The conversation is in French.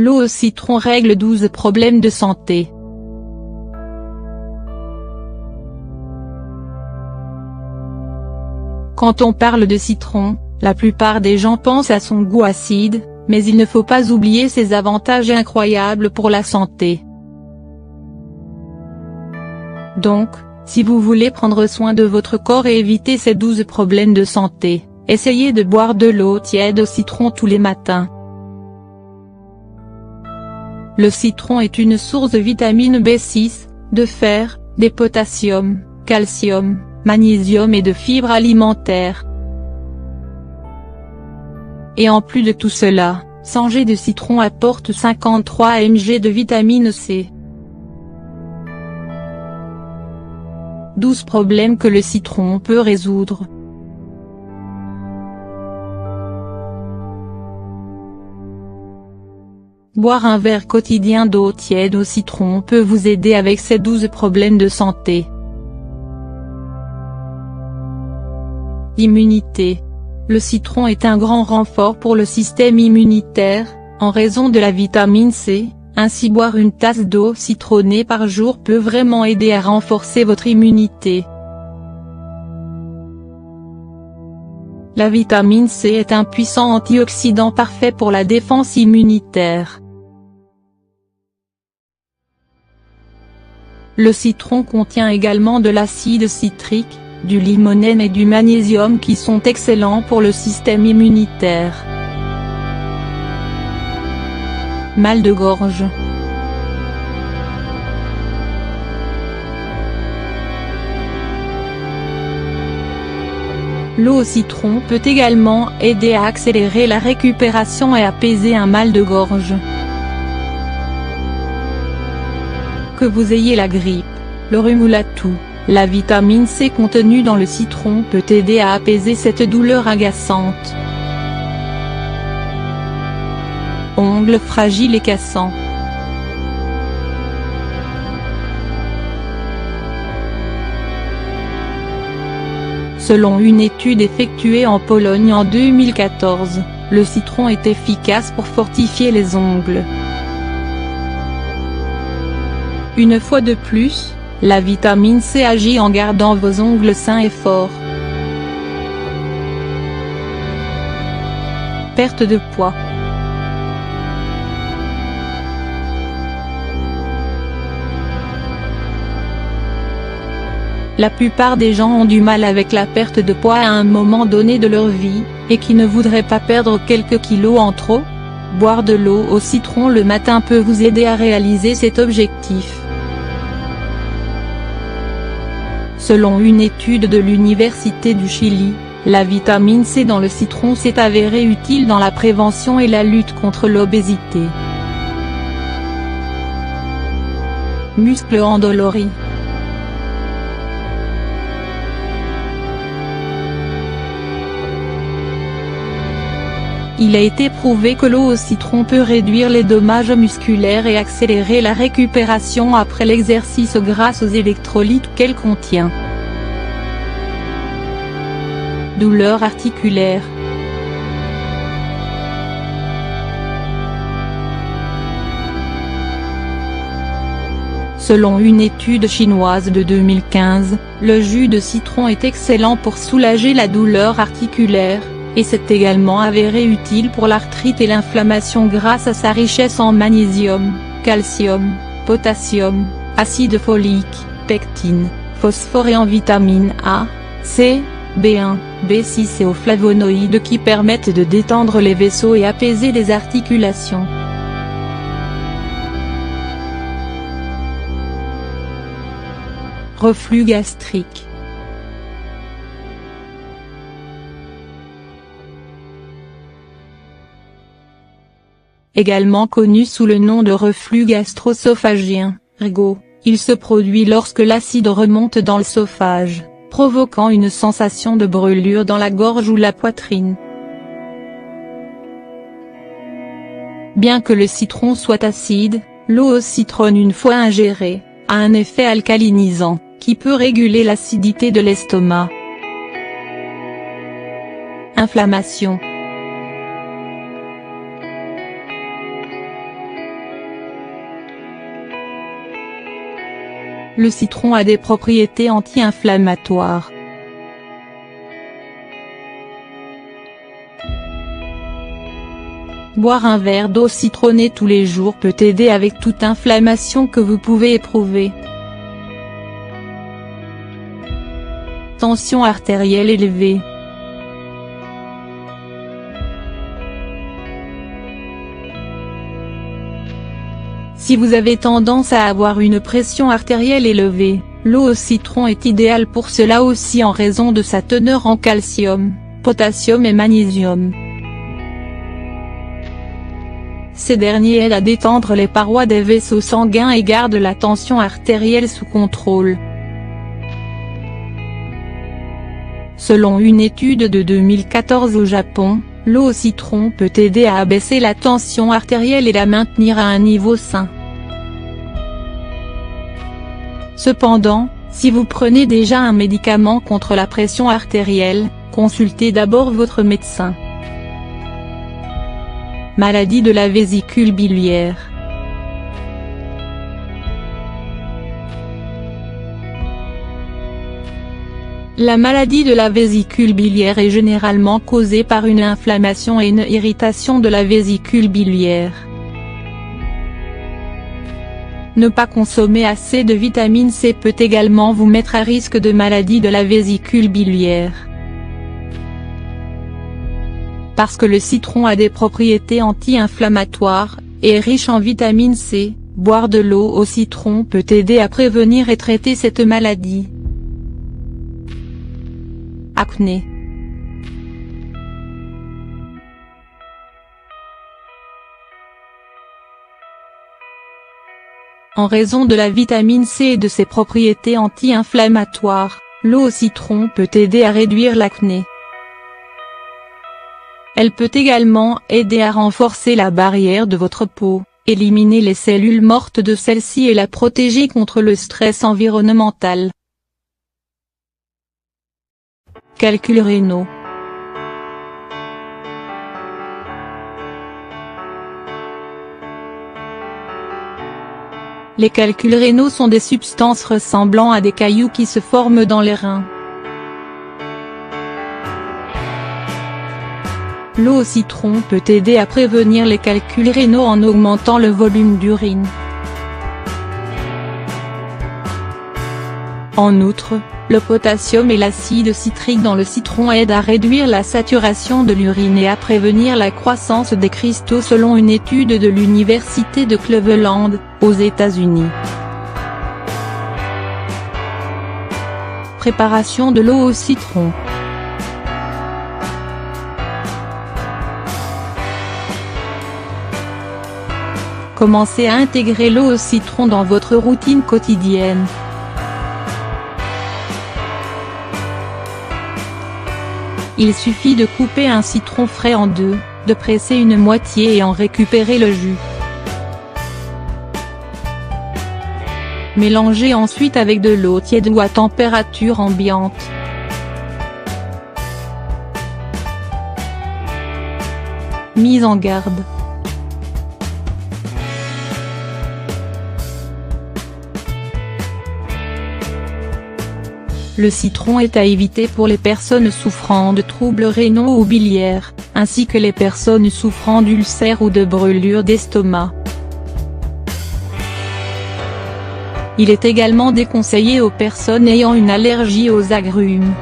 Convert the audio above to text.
L'eau au citron règle 12 problèmes de santé. Quand on parle de citron, la plupart des gens pensent à son goût acide, mais il ne faut pas oublier ses avantages incroyables pour la santé. Donc, si vous voulez prendre soin de votre corps et éviter ces 12 problèmes de santé, essayez de boire de l'eau tiède au citron tous les matins. Le citron est une source de vitamine B6, de fer, de potassium, calcium, magnésium et de fibres alimentaires. Et en plus de tout cela, 100 g de citron apporte 53 mg de vitamine C. 12 problèmes que le citron peut résoudre. Boire un verre quotidien d'eau tiède au citron peut vous aider avec ces 12 problèmes de santé. Immunité. Le citron est un grand renfort pour le système immunitaire, en raison de la vitamine C, ainsi boire une tasse d'eau citronnée par jour peut vraiment aider à renforcer votre immunité. La vitamine C est un puissant antioxydant parfait pour la défense immunitaire. Le citron contient également de l'acide citrique, du limonène et du magnésium qui sont excellents pour le système immunitaire. Mal de gorge. L'eau au citron peut également aider à accélérer la récupération et apaiser un mal de gorge. Que vous ayez la grippe, le rhume ou la toux, la vitamine C contenue dans le citron peut aider à apaiser cette douleur agaçante. Ongles fragiles et cassants. Selon une étude effectuée en Pologne en 2014, le citron est efficace pour fortifier les ongles. Une fois de plus, la vitamine C agit en gardant vos ongles sains et forts. Perte de poids. La plupart des gens ont du mal avec la perte de poids à un moment donné de leur vie, et qui ne voudraient pas perdre quelques kilos en trop. Boire de l'eau au citron le matin peut vous aider à réaliser cet objectif. Selon une étude de l'Université du Chili, la vitamine C dans le citron s'est avérée utile dans la prévention et la lutte contre l'obésité. Muscles endoloris. Il a été prouvé que l'eau au citron peut réduire les dommages musculaires et accélérer la récupération après l'exercice grâce aux électrolytes qu'elle contient. Douleurs articulaires. Selon une étude chinoise de 2015, le jus de citron est excellent pour soulager la douleur articulaire, et c'est également avéré utile pour l'arthrite et l'inflammation grâce à sa richesse en magnésium, calcium, potassium, acide folique, pectine, phosphore et en vitamine A, C, B1, B6 et aux flavonoïdes qui permettent de détendre les vaisseaux et apaiser les articulations. Reflux gastrique. Également connu sous le nom de reflux gastro-œsophagien, RGO, il se produit lorsque l'acide remonte dans l'œsophage, provoquant une sensation de brûlure dans la gorge ou la poitrine. Bien que le citron soit acide, l'eau au citron une fois ingérée, a un effet alcalinisant, qui peut réguler l'acidité de l'estomac. Inflammation. Le citron a des propriétés anti-inflammatoires. Boire un verre d'eau citronnée tous les jours peut aider avec toute inflammation que vous pouvez éprouver. Tension artérielle élevée. Si vous avez tendance à avoir une pression artérielle élevée, l'eau au citron est idéale pour cela aussi en raison de sa teneur en calcium, potassium et magnésium. Ces derniers aident à détendre les parois des vaisseaux sanguins et gardent la tension artérielle sous contrôle. Selon une étude de 2014 au Japon, l'eau au citron peut aider à abaisser la tension artérielle et la maintenir à un niveau sain. Cependant, si vous prenez déjà un médicament contre la pression artérielle, consultez d'abord votre médecin. Maladie de la vésicule biliaire. La maladie de la vésicule biliaire est généralement causée par une inflammation et une irritation de la vésicule biliaire. Ne pas consommer assez de vitamine C peut également vous mettre à risque de maladie de la vésicule biliaire. Parce que le citron a des propriétés anti-inflammatoires, et est riche en vitamine C, boire de l'eau au citron peut aider à prévenir et traiter cette maladie. Acné. En raison de la vitamine C et de ses propriétés anti-inflammatoires, l'eau au citron peut aider à réduire l'acné. Elle peut également aider à renforcer la barrière de votre peau, éliminer les cellules mortes de celle-ci et la protéger contre le stress environnemental. Calculs rénaux. Les calculs rénaux sont des substances ressemblant à des cailloux qui se forment dans les reins. L'eau au citron peut aider à prévenir les calculs rénaux en augmentant le volume d'urine. En outre, le potassium et l'acide citrique dans le citron aident à réduire la saturation de l'urine et à prévenir la croissance des cristaux selon une étude de l'université de Cleveland, aux États-Unis. Préparation de l'eau au citron. Commencez à intégrer l'eau au citron dans votre routine quotidienne. Il suffit de couper un citron frais en deux, de presser une moitié et en récupérer le jus. Mélangez ensuite avec de l'eau tiède ou à température ambiante. Mise en garde. Le citron est à éviter pour les personnes souffrant de troubles rénaux ou biliaires, ainsi que les personnes souffrant d'ulcères ou de brûlures d'estomac. Il est également déconseillé aux personnes ayant une allergie aux agrumes.